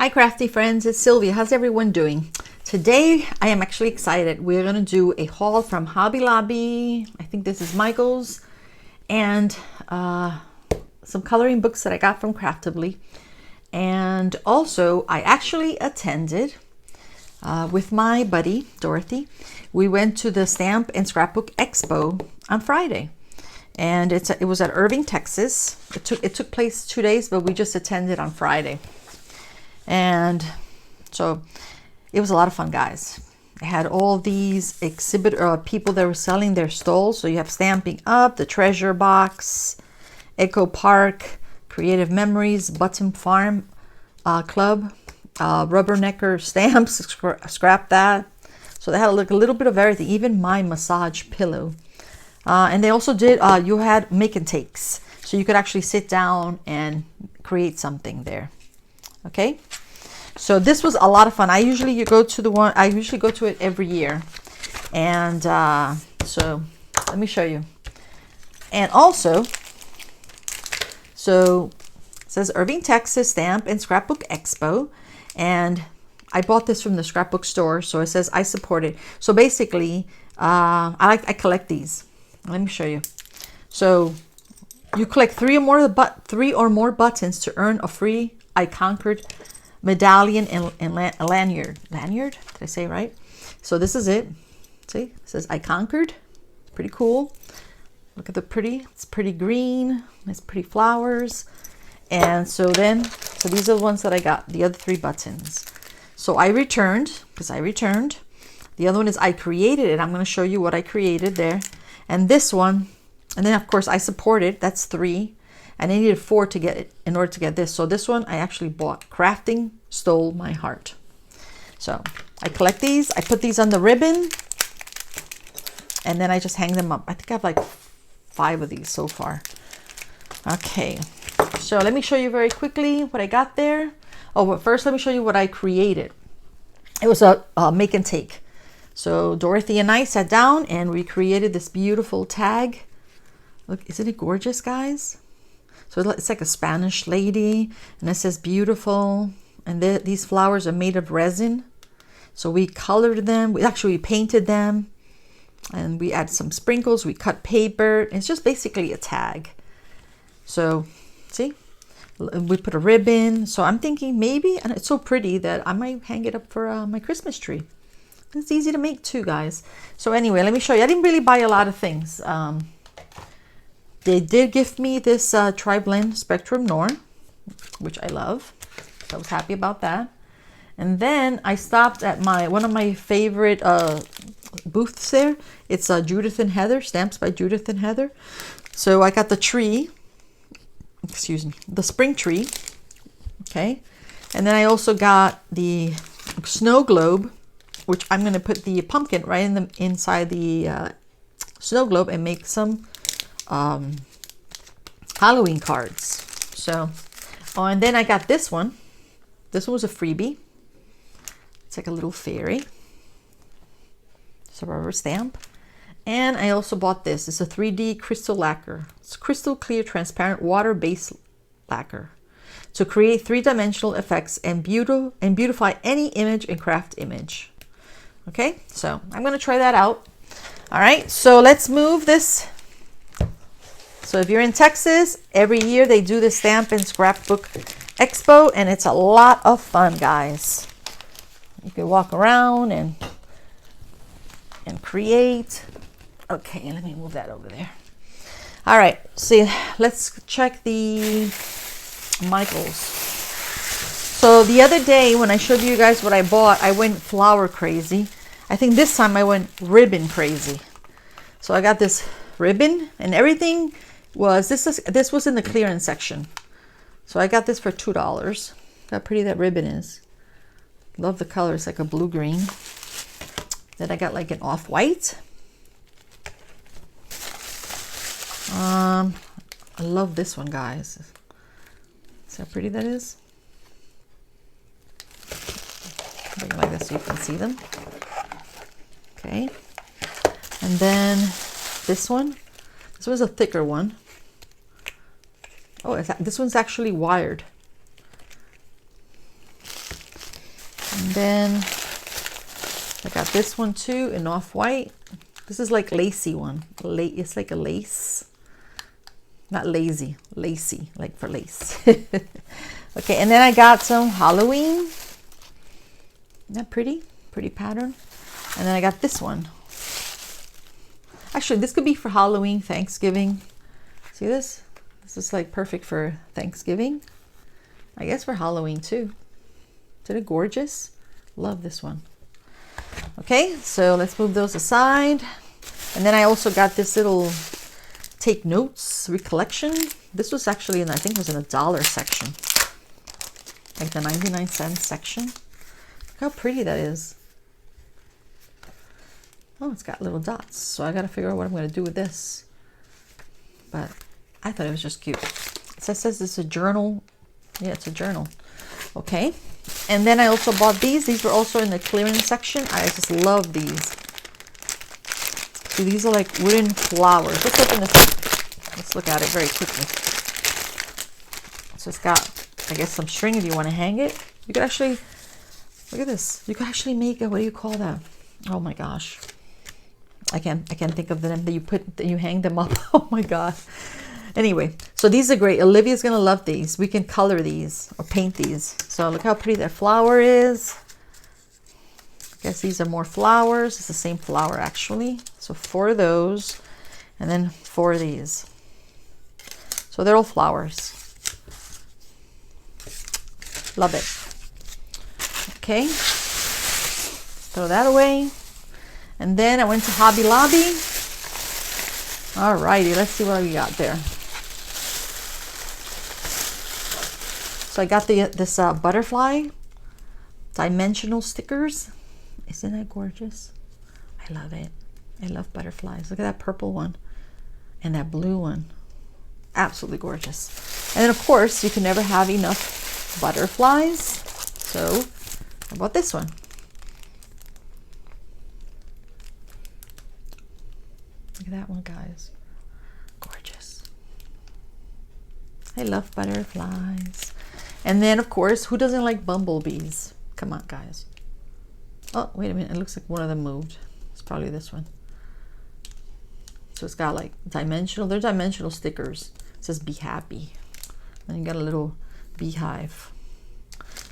Hi Crafty Friends, it's Sylvia. How's everyone doing? Today I am actually excited. We're going to do a haul from Hobby Lobby. I think this is Michael's. And some coloring books that I got from Craftibly. And also I actually attended with my buddy Dorothy. We went to the Stamp and Scrapbook Expo on Friday. And it was at Irving, Texas. It took place 2 days, but we just attended on Friday. And so it was a lot of fun, guys. I had all these people that were selling their stalls. So you have Stamping Up, the Treasure Box, Echo Park, Creative Memories, Button Farm Club, Rubbernecker Stamps, Scrap That. So they had like a little bit of everything, even my massage pillow. And they also did, you had make and takes. So you could actually sit down and create something there. Okay, so this was a lot of fun. I usually go to it every year. And so let me show you. And also, so it says Irving, Texas Stamp and Scrapbook Expo. And I bought this from the scrapbook store. So it says I support it. So basically, I collect these. Let me show you. So you collect three or more buttons to earn a free I Conquered medallion and lanyard. Lanyard? Did I say it right? So this is it. See, it says I Conquered. It's pretty cool. Look at the pretty. It's pretty green. It's pretty flowers. And so these are the ones that I got. The other three buttons. So I returned because I returned. The other one is I created it. I'm going to show you what I created there. And this one, and then of course I supported. That's 3. And I needed 4 to get it in order to get this. So this one I actually bought. Crafting Stole My Heart. So I collect these. I put these on the ribbon. And then I just hang them up. I think I have like 5 of these so far. Okay. So let me show you very quickly what I got there. Oh, but first let me show you what I created. It was a make and take. So Dorothy and I sat down and we created this beautiful tag. Look, isn't it gorgeous, guys? So it's like a Spanish lady, and it says beautiful. And these flowers are made of resin. So we colored them. We painted them. And we add some sprinkles. We cut paper. It's just basically a tag. So, see? We put a ribbon. So I'm thinking maybe, and it's so pretty that I might hang it up for my Christmas tree. It's easy to make too, guys. So anyway, let me show you. I didn't really buy a lot of things. They did gift me this Tri-Blend Spectrum Noir, which I love. So I was happy about that. And then I stopped at one of my favorite booths there. It's Judith and Heather, Stamps by Judith and Heather. So I got the tree, the spring tree. Okay. And then I also got the snow globe, which I'm going to put the pumpkin right inside the snow globe and make some Halloween cards. So, and then I got this one. This one was a freebie. It's like a little fairy. It's a rubber stamp. And I also bought this. It's a 3D crystal lacquer. It's crystal clear, transparent, water-based lacquer to create 3-dimensional effects and beautify any image and craft image. Okay, so I'm going to try that out. All right, so let's move this. So if you're in Texas, every year they do the Stamp and Scrapbook Expo, and it's a lot of fun, guys. You can walk around and create. Okay, let me move that over there. All right, see, let's check the Michael's. So the other day when I showed you guys what I bought, I went flower crazy. I think this time I went ribbon crazy. So I got this ribbon, and everything was, this was in the clearance section. So I got this for $2. Look how pretty that ribbon is. Love the color. It's like a blue-green. Then I got like an off-white. I love this one, guys. See how pretty that is? Bring it like this so you can see them. Okay. And then this one. This was a thicker one. Oh, this one's actually wired. And then I got this one too in off-white. This is like lacy one. It's like a lace. Not lazy, lacy, like for lace. Okay, and then I got some Halloween. Isn't that pretty? Pretty pattern. And then I got this one. Actually, this could be for Halloween, Thanksgiving. See this? This is like perfect for Thanksgiving. I guess for Halloween too. Isn't it gorgeous? Love this one. Okay, so let's move those aside. And then I also got this little take notes recollection. This was actually in, I think it was in a dollar section. Like the 99-cent section. Look how pretty that is. Oh, it's got little dots. So I got to figure out what I'm going to do with this. But I thought it was just cute. It says it's a journal. Yeah, it's a journal. Okay. And then I also bought these. These were also in the clearance section. I just love these. See, these are like wooden flowers. Let's open this up. Let's look at it very quickly. So it's got, I guess, some string if you want to hang it. You could actually, look at this. You could actually make a, what do you call that? Oh my gosh. I can't think of the name that you hang them up. Oh my god. Anyway, so these are great. Olivia's gonna love these. We can color these or paint these. So look how pretty that flower is. I guess these are more flowers. It's the same flower actually. So 4 of those, and then 4 of these. So they're all flowers. Love it. Okay, throw that away. And then I went to Hobby Lobby. Alrighty, let's see what we got there. So I got this butterfly dimensional stickers. Isn't that gorgeous? I love it. I love butterflies. Look at that purple one and that blue one. Absolutely gorgeous. And then of course you can never have enough butterflies. So I bought this one. Look at that one, guys. Gorgeous. I love butterflies. And then, of course, who doesn't like bumblebees? Come on, guys. Oh, wait a minute. It looks like one of them moved. It's probably this one. So it's got like dimensional. They're dimensional stickers. It says be happy. And you got a little beehive.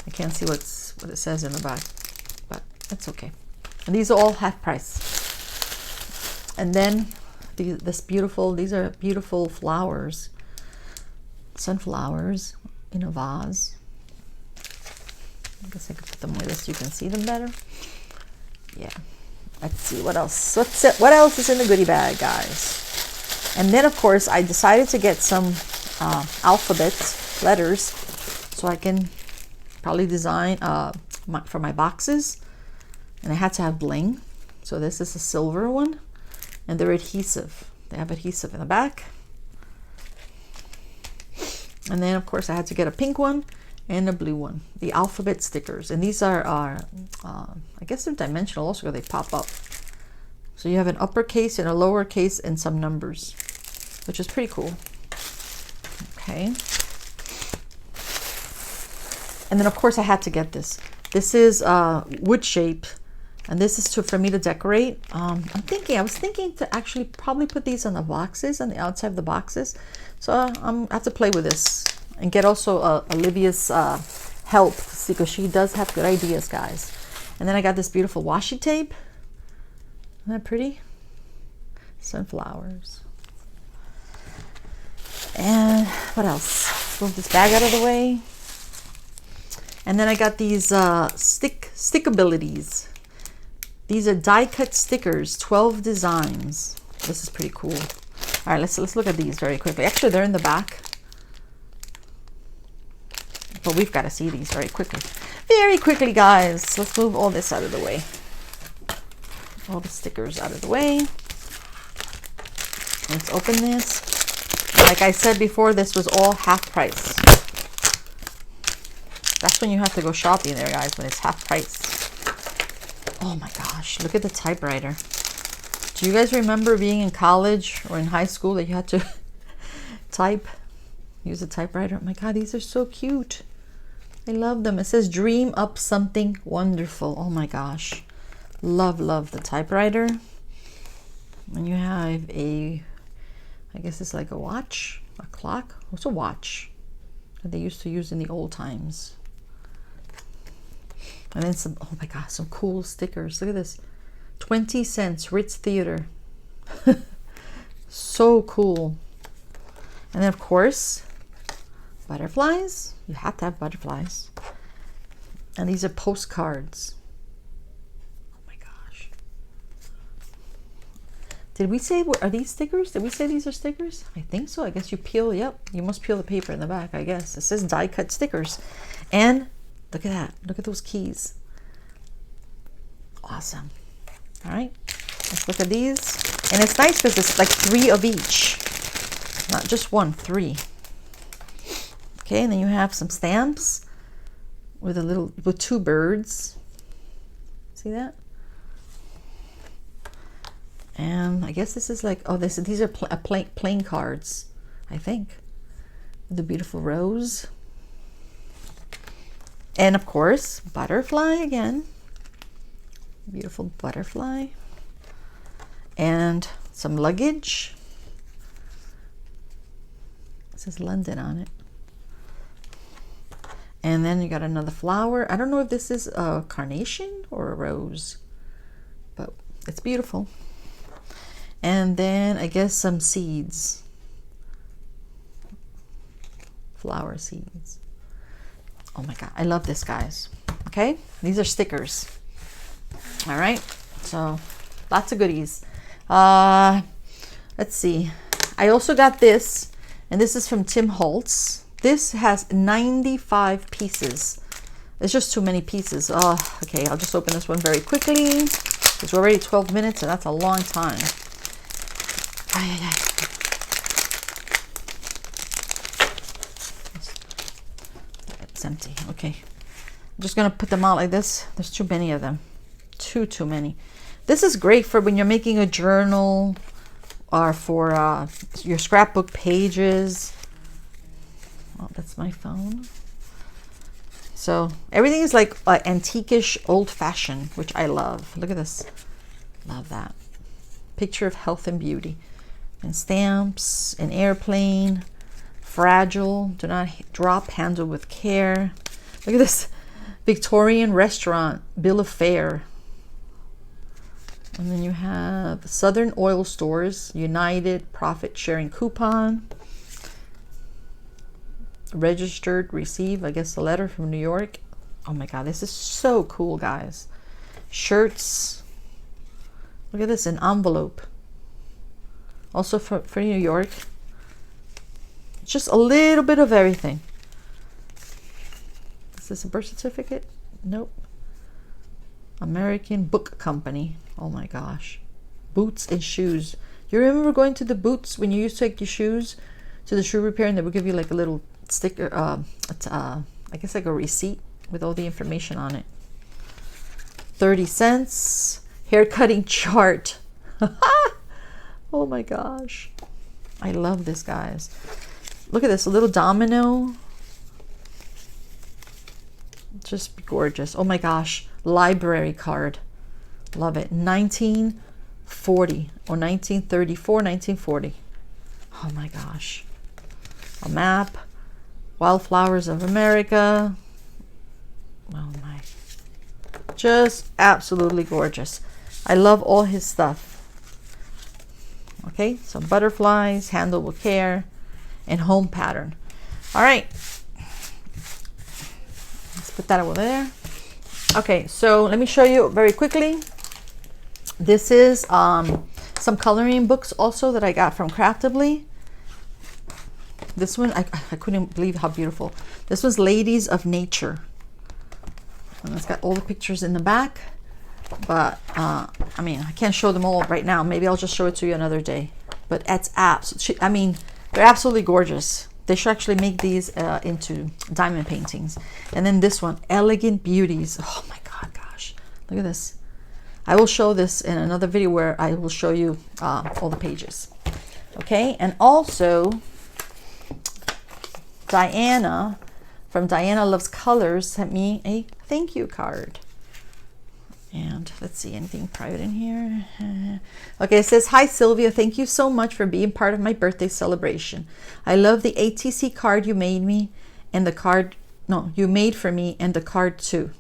I can't see what it says in the back, but that's okay. And these are all half price. And then these are beautiful flowers, sunflowers in a vase. I guess I could put them like this so you can see them better. Yeah. Let's see what else. What else is in the goodie bag, guys? And then of course I decided to get some alphabets, letters, so I can probably design for my boxes. And I had to have bling. So this is a silver one. And they're adhesive. They have adhesive in the back. And then of course I had to get a pink one and a blue one. The alphabet stickers. And these are I guess they're dimensional also because they pop up. So you have an uppercase and a lowercase and some numbers, which is pretty cool. Okay. And then of course I had to get this. This is wood shape. And this is for me to decorate. I was thinking to actually probably put these on the boxes, on the outside of the boxes. So I have to play with this and get also Olivia's help, because she does have good ideas, guys. And then I got this beautiful washi tape. Isn't that pretty? Sunflowers. And what else? Move this bag out of the way. And then I got these stickabilities. These are die cut stickers, 12 designs. This is pretty cool. All right, let's look at these very quickly. Actually, they're in the back, but we've got to see these very quickly. Very quickly, guys. Let's move all this out of the way. All the stickers out of the way. Let's open this. Like I said before, this was all half price. That's when you have to go shopping there, guys, when it's half price. Oh my gosh, look at the typewriter. Do you guys remember being in college or in high school that you had to use a typewriter? Oh my god, these are so cute. I love them. It says dream up something wonderful. Oh my gosh. Love, love the typewriter. And you have a, I guess it's like a watch, a clock. What's a watch that they used to use in the old times? And then some, oh my gosh, some cool stickers. Look at this. 20 cents, Ritz Theater. So cool. And then of course, butterflies. You have to have butterflies. And these are postcards. Oh my gosh. Did we say, are these stickers? Did we say these are stickers? I think so. I guess you peel, yep. You must peel the paper in the back, I guess. It says die cut stickers. And look at that. Look at those keys. Awesome. All right. Let's look at these. And it's nice because it's like 3 of each. Not just 1, 3. Okay, and then you have some stamps with with 2 birds. See that? And I guess this is like, oh, these are plain cards, I think. The beautiful rose. And of course, butterfly again. Beautiful butterfly. And some luggage. It says London on it. And then you got another flower. I don't know if this is a carnation or a rose, but it's beautiful. And then I guess some seeds. Flower seeds. Oh my God, I love this, guys. Okay, these are stickers. All right, so lots of goodies. Let's see. I also got this, and this is from Tim Holtz. This has 95 pieces. It's just too many pieces. Oh, okay, I'll just open this one very quickly. It's already 12 minutes, and that's a long time. Ay, ay, ay. It's empty. Okay. I'm just going to put them out like this. There's too many of them. Too many. This is great for when you're making a journal or for your scrapbook pages. Oh, that's my phone. So everything is like antique-ish, old-fashioned, which I love. Look at this. Love that. Picture of health and beauty. And stamps, an airplane, fragile, do not drop, handle with care. Look at this. Victorian restaurant, bill of fare. And then you have Southern Oil Stores, United Profit Sharing Coupon. Registered, receive, I guess a letter from New York. Oh my God, this is so cool, guys. Shirts. Look at this, an envelope. Also for New York. Just a little bit of everything. Is this a birth certificate? Nope. American Book Company. Oh my gosh. Boots and shoes. You remember going to the Boots when you used to take your shoes to the shoe repair and they would give you like a little sticker, I guess like a receipt with all the information on it. 30 cents. Hair cutting chart. Oh my gosh. I love this, guys. Look at this, a little domino. Just gorgeous. Oh my gosh. Library card. Love it. 1940 or 1934, 1940. Oh my gosh. A map. Wildflowers of America. Oh my. Just absolutely gorgeous. I love all his stuff. Okay, so butterflies, handle with care, and home pattern. All right. Let's put that over there. Okay, so let me show you very quickly. This is some coloring books also that I got from Craftibly. This one, I couldn't believe how beautiful. This was Ladies of Nature. And it's got all the pictures in the back. But, I mean, I can't show them all right now. Maybe I'll just show it to you another day. But it's I mean, they're absolutely gorgeous. They should actually make these into diamond paintings. And then this one, Elegant Beauties. Oh my God, gosh. Look at this. I will show this in another video where I will show you all the pages. Okay, and also Diana from Diana Loves Colors sent me a thank you card. And let's see, anything private in here? Okay, it says, hi Sylvia, thank you so much for being part of my birthday celebration. I love the ATC card you made me and the card, no, you made for me and the card too.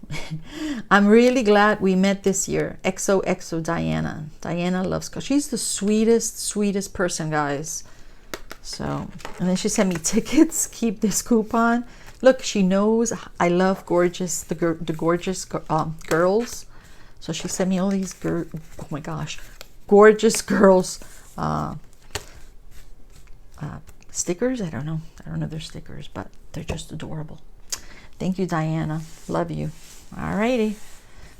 I'm really glad we met this year. XOXO Diana. Diana Loves Colors. She's the sweetest person, guys. So, and then she sent me tickets. Keep this coupon. Look, she knows I love gorgeous, the gorgeous girls. So she sent me all these oh my gosh, gorgeous girls stickers. I don't know if they're stickers, but they're just adorable. Thank you, Diana. Love you. Alrighty.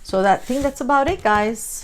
So I think that's about it, guys.